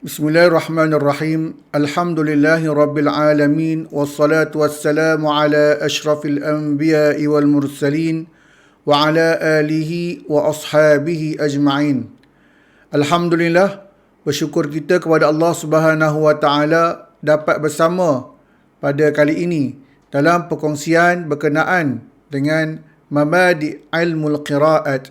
Bismillahirrahmanirrahim. Alhamdulillahi rabbil alamin wassalatu wassalamu ala asyrafil anbiya'i wal mursalin wa ala alihi wa ashabihi ajma'in. Alhamdulillah, bersyukur kita kepada Allah Subhanahu wa taala dapat bersama pada kali ini dalam perkongsian berkenaan dengan mabadi' ilmul qiraat.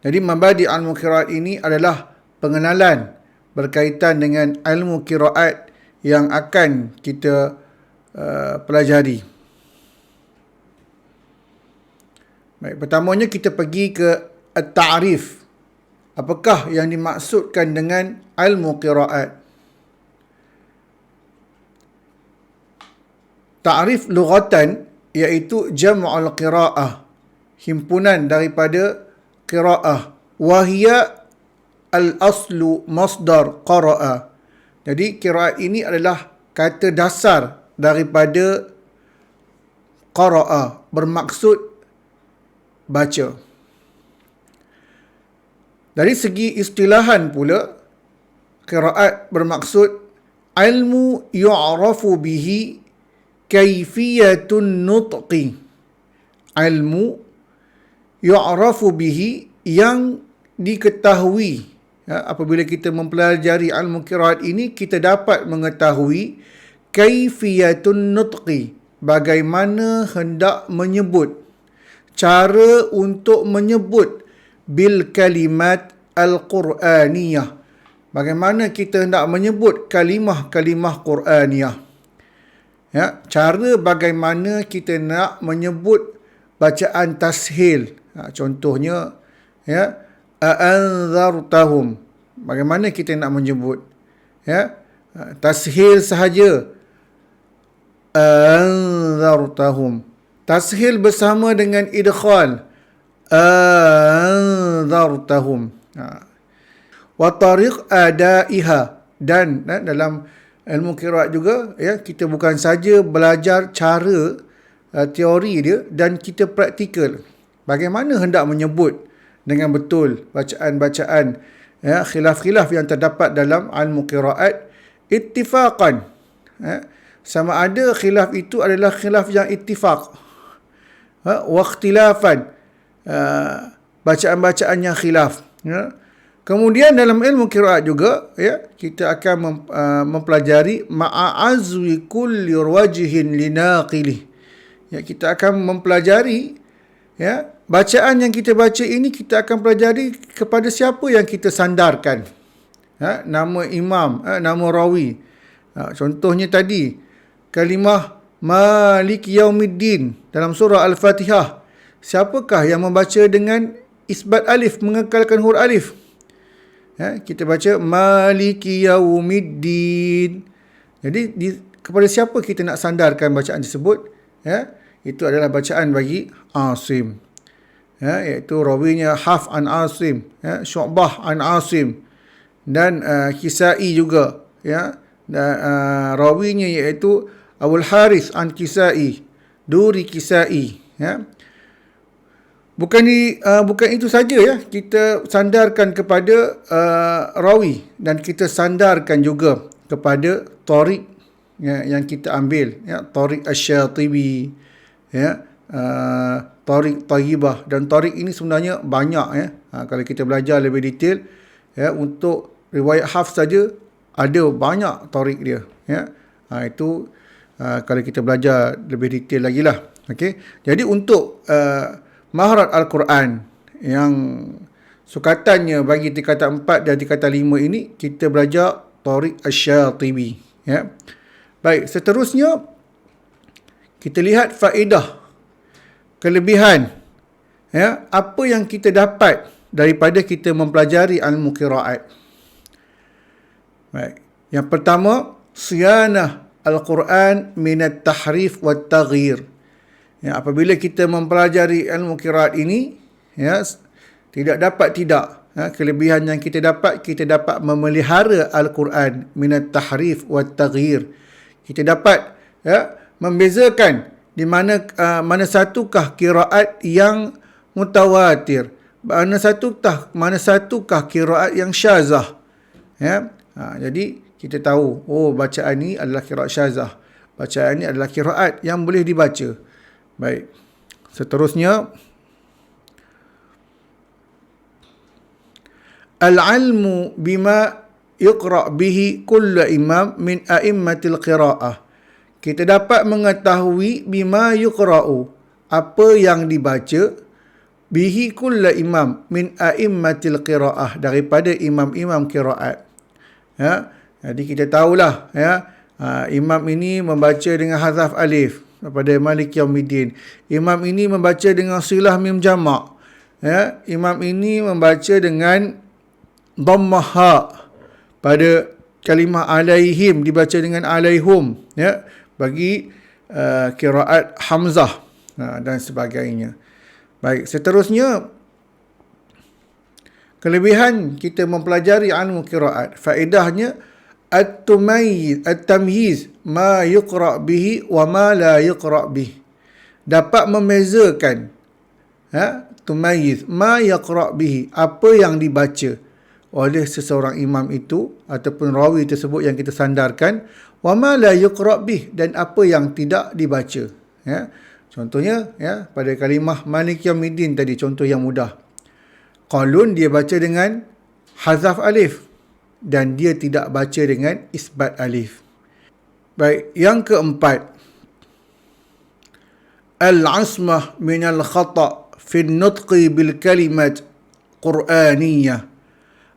Jadi mabadi' ilmul qiraat ini adalah pengenalan berkaitan dengan ilmu qiraat yang akan kita pelajari. Baik, pertamanya kita pergi ke at-ta'rif. Apakah yang dimaksudkan dengan ilmu qiraat? Ta'rif lughatan iaitu jam'ul qiraah, himpunan daripada qiraah. Wahia al-aslu masdar qara'a. Jadi qiraat ini adalah kata dasar daripada qara'a, bermaksud baca. Dari segi istilahan pula, qiraat bermaksud ilmu yu'rafu bihi kaifiyatun nutqi. Ilmu yu'rafu bihi yang diketahui. Apabila kita mempelajari ilmu qiraat ini, kita dapat mengetahui kaifiyatun nutqi, bagaimana hendak menyebut, cara untuk menyebut bil kalimat al-Qur'aniyah, bagaimana kita hendak menyebut kalimah-kalimah Qur'aniyah. Cara bagaimana kita nak menyebut bacaan tashil. Contohnya, a'anzartahum. Bagaimana kita nak menyebut? Tashil sahaja. A'anzartahum. Tashil bersama dengan idkhal. A'anzartahum. Wa tariq adaiha. Dan dalam ilmu qiraat juga, kita bukan saja belajar cara teori dia, dan kita praktikal. Bagaimana hendak menyebut dengan betul bacaan-bacaan, khilaf-khilaf yang terdapat dalam ilmu qiraat ittifaqan. Sama ada khilaf itu adalah khilaf yang ittifaq, wa ikhtilafan, bacaan-bacaan yang khilaf. Kemudian dalam ilmu qiraat juga, kita akan mempelajari ma'azwi kulli wajhin linaqilih. Kita akan mempelajari, bacaan yang kita baca ini kita akan pelajari kepada siapa yang kita sandarkan. Nama imam, nama rawi. Contohnya tadi, kalimah Malik Yaumiddin dalam surah Al-Fatihah. Siapakah yang membaca dengan isbat alif, mengekalkan huruf alif? Kita baca Malik Yaumiddin. Jadi kepada siapa kita nak sandarkan bacaan tersebut? Itu adalah bacaan bagi Asim, iaitu rawinya Hafs an Asim, Syu'bah an Asim, dan Kisai juga, dan rawinya iaitu Abul Harith an Kisai, Duri Kisai. Bukan itu saja, kita sandarkan kepada rawi, dan kita sandarkan juga kepada tariq yang kita ambil, tariq asy-Syatibi, tariq Thayyibah. Dan tariq ini sebenarnya banyak, kalau kita belajar lebih detail, untuk riwayat Hafs saja ada banyak tariq dia, itu kalau kita belajar lebih detail lagi lah. Okay? Jadi untuk mahrat Al-Quran yang sukatannya bagi tingkatan 4 dan tingkatan 5 ini, kita belajar tariq asy-Syatibi. Baik, seterusnya kita lihat faedah, kelebihan, apa yang kita dapat daripada kita mempelajari ilmu qiraat. Baik, yang pertama, siyanah Al-Quran minat tahrif wa taghyir. Apabila kita mempelajari ilmu qiraat ini, tidak dapat tidak, kelebihan yang kita dapat memelihara Al-Quran minat tahrif wa taghyir. Kita dapat membezakan di mana satukah qiraat yang mutawatir, mana satukah qiraat yang syazah. Jadi kita tahu, bacaan ni adalah qiraat syazah. Bacaan ni adalah qiraat yang boleh dibaca. Baik. Seterusnya, al-ilmu bima yuqra' bihi kullu imam min a'immatil qira'ah. Kita dapat mengetahui bima yuqra'u, apa yang dibaca, bihi kullu imam min a'immatil qira'ah, daripada imam-imam qiraat. Jadi kita tahulah, imam ini membaca dengan hazaf alif pada Malik Yaumiddin. Imam ini membaca dengan silah mim jamak. Imam ini membaca dengan dhammah ha pada kalimah alaihim dibaca dengan alaihum, bagi qiraat Hamzah dan sebagainya. Baik, seterusnya, kelebihan kita mempelajari ilmu qiraat, faedahnya at-tamyiz ma yuqra' bihi wa ma la yuqra' bihi. Dapat membezakan, tumayyiz ma yaqra' bihi, apa yang dibaca oleh seseorang imam itu ataupun rawi tersebut yang kita sandarkan, wa ma la yuqra' bih, dan apa yang tidak dibaca. Contohnya, pada kalimah Malik Yaumiddin tadi, contoh yang mudah. Qalun dia baca dengan hazaf alif dan dia tidak baca dengan isbat alif. Baik, yang keempat, al-asmah min al-khata' fi an-nutqi bil kalimat Qur'aniyah.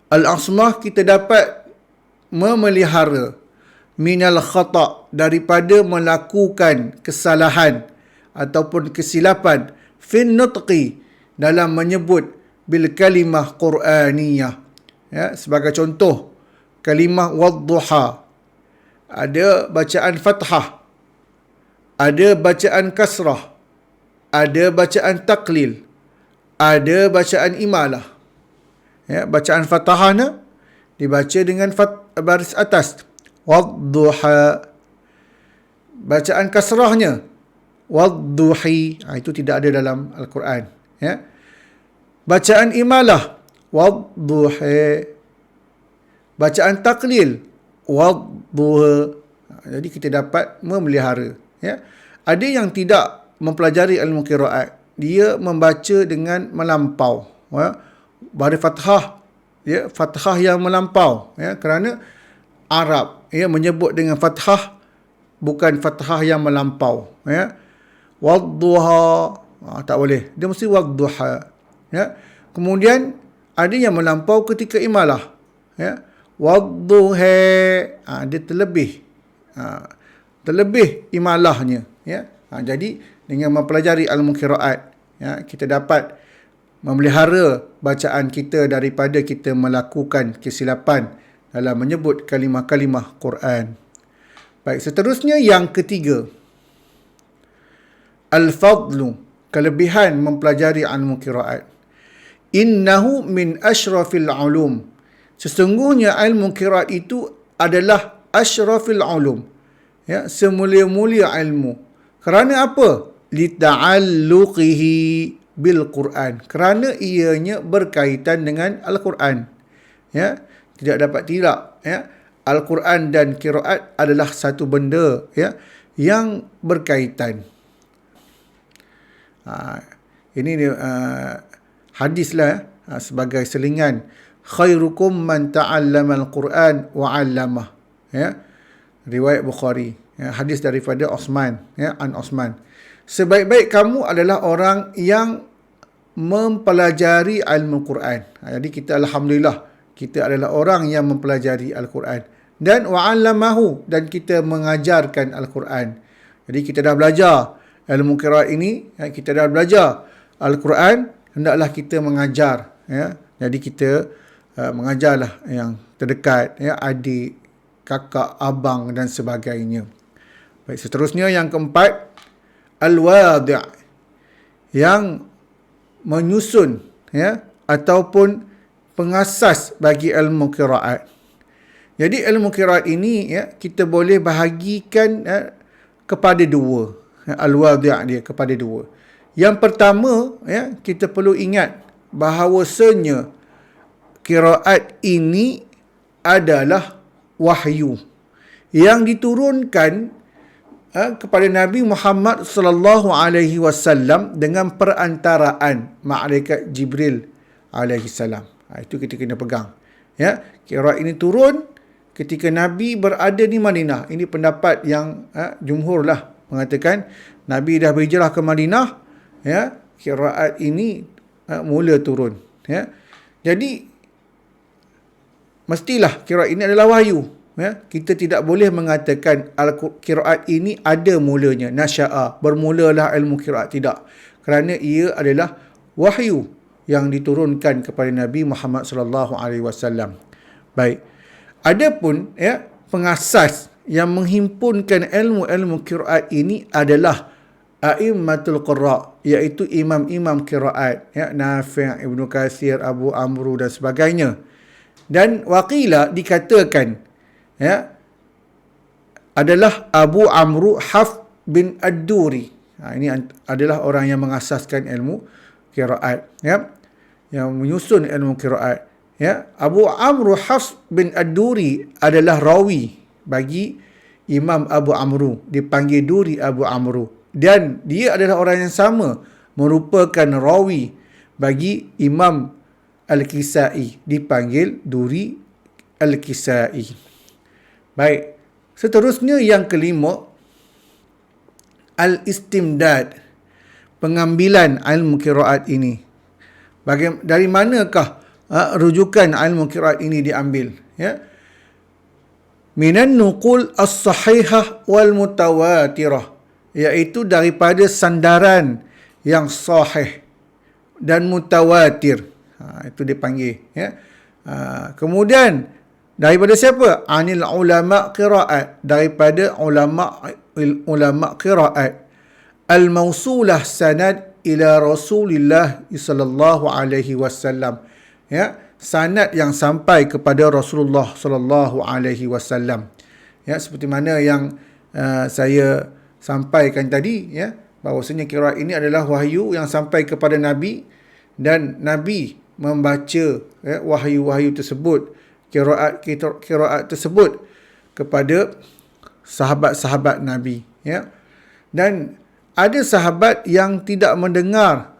Al-asmah, kita dapat memelihara minal khata', daripada melakukan kesalahan ataupun kesilapan, fin nutqi, dalam menyebut bil kalimah Qur'aniyah. Sebagai contoh, kalimah wadduha, ada bacaan fathah, ada bacaan kasrah, ada bacaan taklil, ada bacaan imalah. Bacaan fathahana dibaca dengan baris atas, wadduha. Bacaan kasrahnya, wadduhi, itu tidak ada dalam Al-Quran. Bacaan imalah, wadduhi. Bacaan taklil, wadduha. Jadi kita dapat memelihara. Ada yang tidak mempelajari ilmu qiraat, dia membaca dengan melampau, baris fathah, fathah yang melampau, kerana Arab menyebut dengan fathah, bukan fathah yang melampau. Wadduha, tak boleh, dia mesti wadduha. Kemudian ada yang melampau ketika imalah, wadduha, dia terlebih imalahnya. Jadi dengan mempelajari ilmu qiraat, kita dapat memelihara bacaan kita daripada kita melakukan kesilapan dalam menyebut kalimah-kalimah Quran. Baik, seterusnya yang ketiga, al-fadlu, kelebihan mempelajari ilmu qiraat. Innahu min asyrafil ulum. Sesungguhnya ilmu qiraat itu adalah asyrafil ulum, semulia-mulia ilmu. Kerana apa? Lita'alluqihi bil Quran, kerana ianya berkaitan dengan Al-Quran. Tidak dapat tidak, Al-Quran dan qiraat adalah satu benda yang berkaitan. Ini hadislah sebagai selingan, khairukum man ta'allama al-Quran wa 'allamah. Riwayat Bukhari. Hadis daripada Osman, an Osman. Sebaik-baik kamu adalah orang yang mempelajari ilmu Quran. Jadi kita alhamdulillah, kita adalah orang yang mempelajari Al-Quran. Dan wa'allamahu, dan kita mengajarkan Al-Quran. Jadi kita dah belajar ilmu qiraat ini, kita dah belajar Al-Quran, hendaklah kita mengajar. Jadi kita mengajarlah yang terdekat, adik, kakak, abang dan sebagainya. Baik, seterusnya yang keempat, al-wadi', yang menyusun ataupun pengasas bagi ilmu qiraat. Jadi ilmu qiraat ini kita boleh bahagikan kepada dua. Al-wadi' dia kepada dua. Yang pertama, kita perlu ingat bahawasanya qiraat ini adalah wahyu yang diturunkan kepada Nabi Muhammad sallallahu alaihi wasallam dengan perantaraan malaikat Jibril alaihi salam. Itu kita kena pegang. Ya, qiraat ini turun ketika Nabi berada di Madinah. Ini pendapat yang jumhur lah mengatakan Nabi dah berhijrah ke Madinah, ya, qiraat ini mula turun, ya. Jadi mestilah qiraat ini adalah wahyu, ya. Kita tidak boleh mengatakan qiraat ini ada mulanya, nasya'a, bermulalah ilmu qiraat, tidak. Kerana ia adalah wahyu yang diturunkan kepada Nabi Muhammad sallallahu alaihi wasallam. Baik. Adapun, ya, pengasas yang menghimpunkan ilmu-ilmu qiraat ini adalah a'immatul qurra, iaitu imam-imam qiraat, ya, Nafi', Ibnu Katsir, Abu Amru dan sebagainya. Dan waqila dikatakan, ya, adalah Abu Amru Hafs bin Ad-Duri. Ini adalah orang yang mengasaskan ilmu qiraat, ya, yang menyusun ilmu qiraat, ya. Abu Amru Hafs bin Ad-Duri adalah rawi bagi Imam Abu Amru, dipanggil Duri Abu Amru, dan dia adalah orang yang sama merupakan rawi bagi Imam Al-Kisai, dipanggil Duri Al-Kisai. Baik, seterusnya yang kelima, al-istimdad, pengambilan ilmu qiraat ini. Dari manakah rujukan ilmu qiraat ini diambil, ya? Minan nuqul as-sahihah wal mutawatirah, iaitu daripada sandaran yang sahih dan mutawatir. Itu dipanggil, ya. Kemudian daripada siapa? Anil ulama qiraat, daripada ulama qiraat, al-mausulah sanad ila Rasulillah sallallahu alaihi wasallam, ya, sanad yang sampai kepada Rasulullah sallallahu alaihi wasallam. Ya, seperti mana yang saya sampaikan tadi, ya, bahawasanya qiraat ini adalah wahyu yang sampai kepada Nabi, dan Nabi membaca, ya, wahyu-wahyu tersebut, qiraat tersebut kepada sahabat-sahabat Nabi, ya. Dan ada sahabat yang tidak mendengar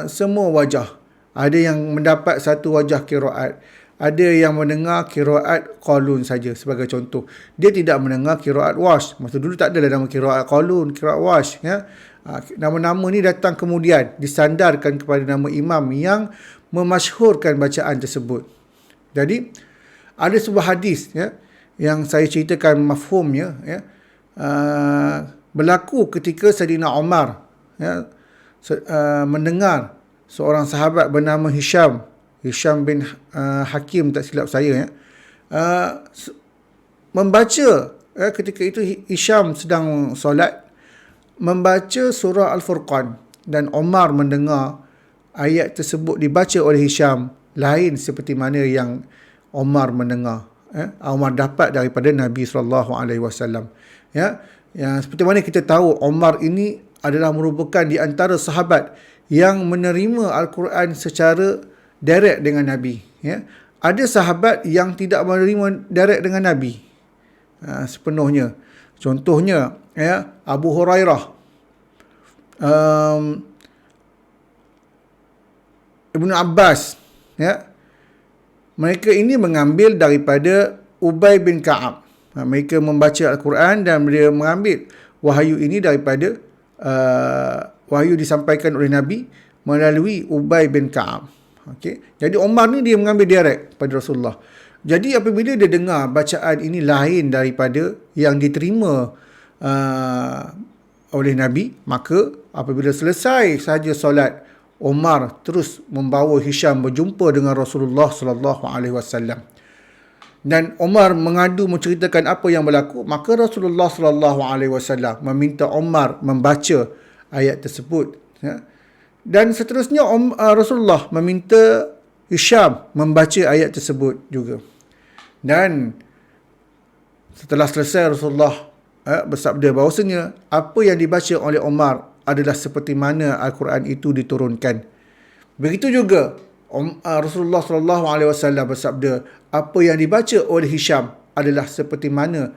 semua wajah. Ada yang mendapat satu wajah qiraat. Ada yang mendengar qiraat qalun saja, sebagai contoh. Dia tidak mendengar qiraat warsh. Masa dulu tak ada nama qiraat qalun, qiraat warsh, ya. Nama-nama ni datang kemudian, disandarkan kepada nama imam yang memasyhurkan bacaan tersebut. Jadi ada sebuah hadis, ya, yang saya ceritakan mafhumnya, ya, berlaku ketika Saidina Umar, ya, mendengar seorang sahabat bernama Hisham bin Hakim, tak silap saya, ya, membaca, ya, ketika itu Hisham sedang solat, membaca surah Al-Furqan, dan Umar mendengar ayat tersebut dibaca oleh Hisham lain seperti mana yang Umar mendengar, ya. Umar dapat daripada Nabi SAW, ya. Yang seperti mana kita tahu, Umar ini adalah merupakan di antara sahabat yang menerima Al-Quran secara direct dengan Nabi, ya. Ada sahabat yang tidak menerima direct dengan Nabi sepenuhnya. Contohnya, ya, Abu Hurairah, Ibnu Abbas, ya. Mereka ini mengambil daripada Ubay bin Ka'ab. Mereka membaca Al-Quran dan mereka mengambil wahyu ini daripada wahyu disampaikan oleh Nabi melalui Ubay bin Ka'ab. Okey. Jadi Umar ni dia mengambil direct pada Rasulullah. Jadi apabila dia dengar bacaan ini lain daripada yang diterima oleh Nabi, maka apabila selesai sahaja solat, Umar terus membawa Hisham berjumpa dengan Rasulullah sallallahu alaihi wasallam. Dan Umar mengadu menceritakan apa yang berlaku, maka Rasulullah sallallahu alaihi wasallam meminta Umar membaca ayat tersebut, ya. Dan seterusnya Rasulullah meminta Hisham membaca ayat tersebut juga. Dan setelah selesai, Rasulullah bersabda bahawasanya apa yang dibaca oleh Umar adalah seperti mana Al-Quran itu diturunkan. Begitu juga Rasulullah SAW bersabda, apa yang dibaca oleh Hisham adalah seperti mana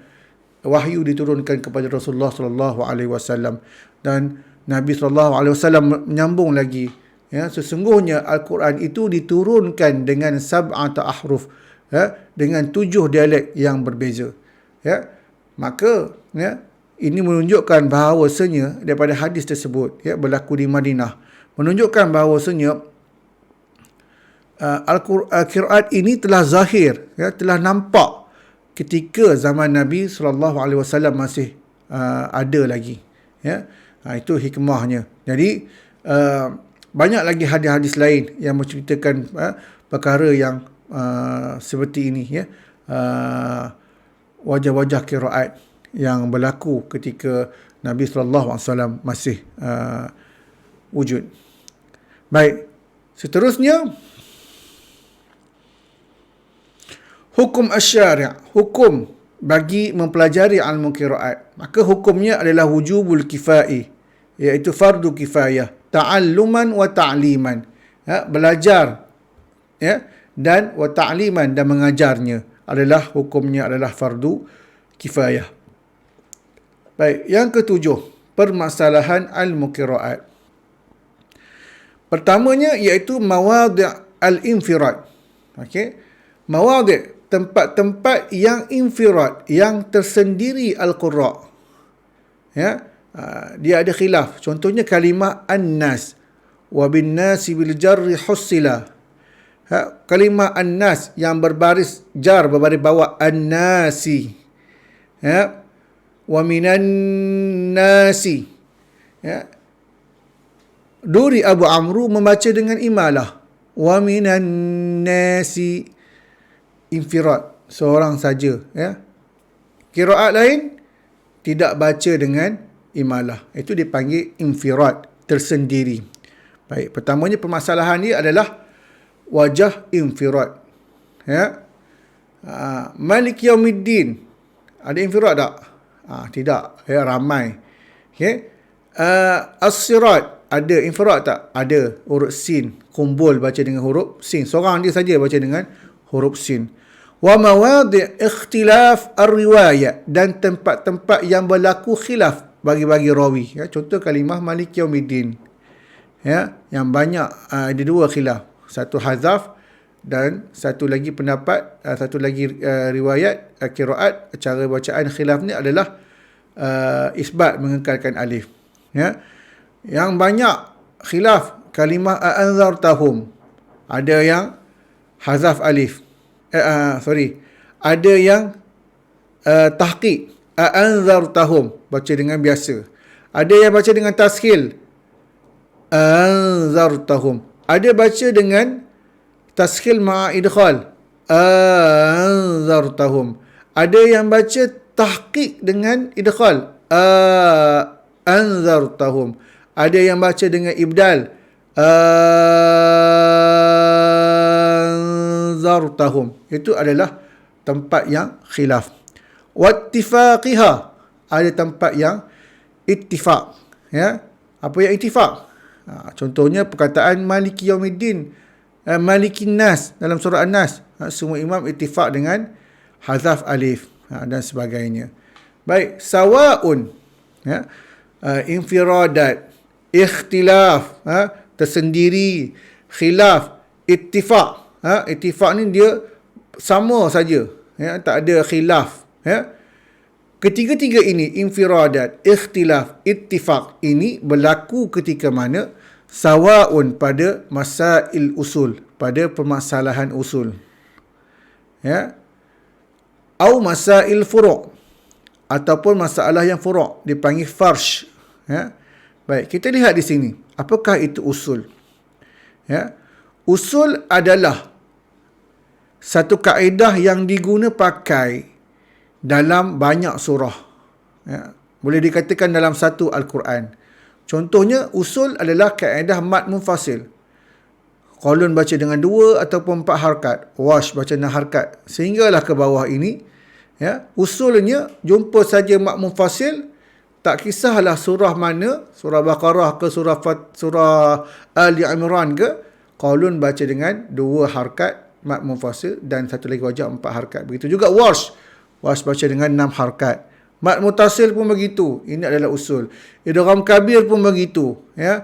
wahyu diturunkan kepada Rasulullah sallallahu alaihi wasallam. Dan Nabi sallallahu alaihi wasallam menyambung lagi, ya, sesungguhnya Al-Quran itu diturunkan dengan sab'ata ahruf, ya, dengan 7 dialek yang berbeza, ya. Maka, ya, ini menunjukkan bahawasanya daripada hadis tersebut, ya, berlaku di Madinah, menunjukkan bahawasanya Al-Quran ini telah zahir, ya, telah nampak ketika zaman Nabi SAW masih ada lagi, ya. Itu hikmahnya. Jadi banyak lagi hadis-hadis lain yang menceritakan perkara yang seperti ini, ya. Wajah-wajah qiraat yang berlaku ketika Nabi SAW masih wujud. Baik, seterusnya hukum asy-syari', hukum bagi mempelajari ilmu qiraat. Maka hukumnya adalah wujubul kifai, iaitu fardu kifayah, ta'alluman wa ta'liman, ya, belajar, ya, dan wa ta'liman, dan mengajarnya adalah hukumnya adalah fardu kifayah. Baik, yang ketujuh, permasalahan ilmu qiraat. Pertamanya iaitu mawadhi' al-infirad. Okey. Mawadhi', tempat-tempat yang infirad, yang tersendiri al-qurra'. Ya. Dia ada khilaf. Contohnya kalimah an-nas, wa bin nasi bil jarri hussila. Kalimah an-nas yang berbaris jar, berbaris bawah, an-nasi. Ya. Wa minan nasi. Ya. Duri Abu Amru membaca dengan imalah. Wa minan nasi, infirad, seorang saja, ya. Qiraat lain tidak baca dengan imalah. Itu dipanggil infirad, tersendiri. Baik, pertamanya permasalahan dia adalah wajah infirad. Ya. Malik Yaumiddin, ada infirad tak? Tidak, ya, ramai. Okey. As-sirat, ada infirad tak? Ada, huruf sin, kumpul baca dengan huruf sin. Seorang dia saja baca dengan huruf sin. Wa mawadhi' ikhtilaf ar-riwayat, dan tempat-tempat yang berlaku khilaf bagi-bagi rawi. Ya, contoh kalimah Malik Yaumiddin. Ya, yang banyak ada dua khilaf. Satu hazaf dan satu lagi pendapat, satu lagi riwayat qiraat, cara bacaan khilaf ni adalah isbat, mengekalkan alif. Ya. Yang banyak khilaf kalimah anzartahum, ada yang hazaf alif. Ada yang tahqiq, anzartahum, baca dengan biasa. Ada yang baca dengan taskhil, anzartahum. Ada baca dengan taskhil ma'a idkhal, anzartahum. Ada yang baca tahqiq dengan idkhal, anzartahum. Ada yang baca dengan ibdal, anzartahum. Itu adalah tempat yang khilaf. Wattifaqiha, ada tempat yang ittifaq. Ya, apa yang ittifaq? Contohnya perkataan Maliki Yaumiddin, Malikin Nas dalam surah An-Nas. Semua imam ittifaq dengan hazaf alif, dan sebagainya. Baik, sawaun, ya, infiradat, ikhtilaf, tersendiri, khilaf, ittifaq. Ittifaq ni dia sama saja, ya, tak ada khilaf, ya. Ketiga-tiga ini, infiradat, ikhtilaf, ittifaq, ini berlaku ketika mana? Sawaun, pada masail usul, pada permasalahan usul. Ya. Au masail furu', ataupun masalah yang furu', dipanggil farsh. Ya. Baik, kita lihat di sini. Apakah itu usul? Ya. Usul adalah satu kaedah yang diguna pakai dalam banyak surah. Ya. Boleh dikatakan dalam satu Al-Quran. Contohnya, usul adalah kaedah mad munfasil. Qalun baca dengan 2 ataupun 4 harkat. Warsh baca dengan harkat. Sehinggalah ke bawah ini. Ya. Usulnya, jumpa saja mad munfasil. Tak kisahlah surah mana. Surah Baqarah ke surah Ali Imran ke. Qalun baca dengan 2 harkat mad munfasil, dan satu lagi wajah 4 harkat. Begitu juga Warsh. Warsh baca dengan 6 harakat. Mad mutasil pun begitu. Ini adalah usul. Idgham kabir pun begitu. Ya.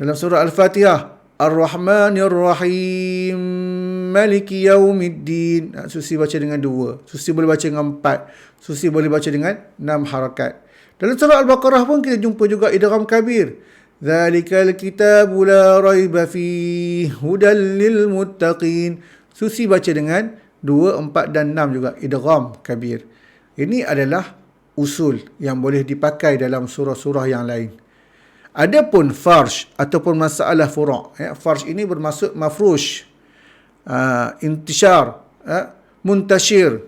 Dalam surah Al-Fatihah, Ar-Rahmanir Rahim, Maliki Yaumiddin. Susi baca dengan 2. Susi boleh baca dengan 4. Susi boleh baca dengan 6 harakat. Dalam surah Al-Baqarah pun kita jumpa juga idgham kabir. Dzalikal kitabu la raiba fihi hudal lil muttaqin. Susi baca dengan 2, 4 dan 6 juga idgham kabir. Ini adalah usul yang boleh dipakai dalam surah-surah yang lain. Adapun farsh ataupun masalah furu', farsh ini bermaksud mafrush, intishar, muntashir,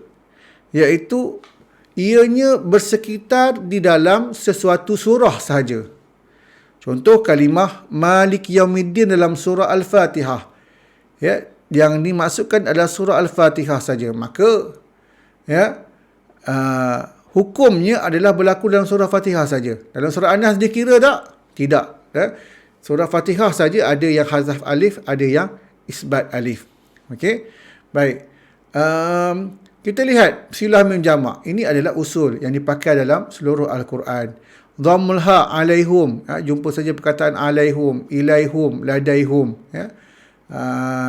iaitu ianya bersekitar di dalam sesuatu surah sahaja. Contoh kalimah Malik Yaumiddin dalam surah Al-Fatihah. Ya, yang dimaksudkan adalah surah Al-Fatihah saja. Maka hukumnya adalah berlaku dalam surah Fatihah saja. Dalam surah An-Nas dikira tak? Tidak. Surah Fatihah saja ada yang hazaf alif, ada yang isbat alif. Okey. Baik. Kita lihat silah mim jamak. Ini adalah usul yang dipakai dalam seluruh Al-Quran. Dhammul ha alaihum. Jumpa saja perkataan alaihum, ilaihum, ladaihum.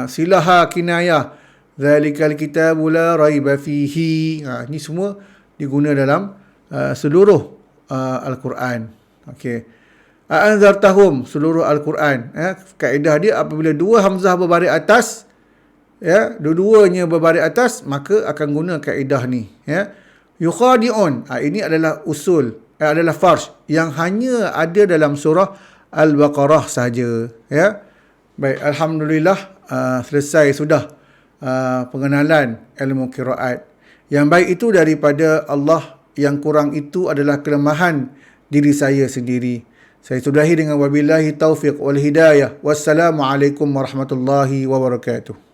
Silah ha kinayah. Dzalikal kitabu la raiba fihi. Ini semua diguna dalam seluruh Al-Quran. Okey. Anzartahum, seluruh Al-Quran. Kaedah dia apabila dua hamzah berbaris atas, dua-duanya berbaris atas, maka akan guna kaedah ni. Yukhadi'un, ini adalah usul, adalah farsh yang hanya ada dalam surah Al-Baqarah saja. Baik, alhamdulillah selesai sudah pengenalan ilmu qiraat. Yang baik itu daripada Allah, yang kurang itu adalah kelemahan diri saya sendiri. Saya sudahi dengan wabillahi taufiq wal hidayah. Wassalamualaikum warahmatullahi wabarakatuh.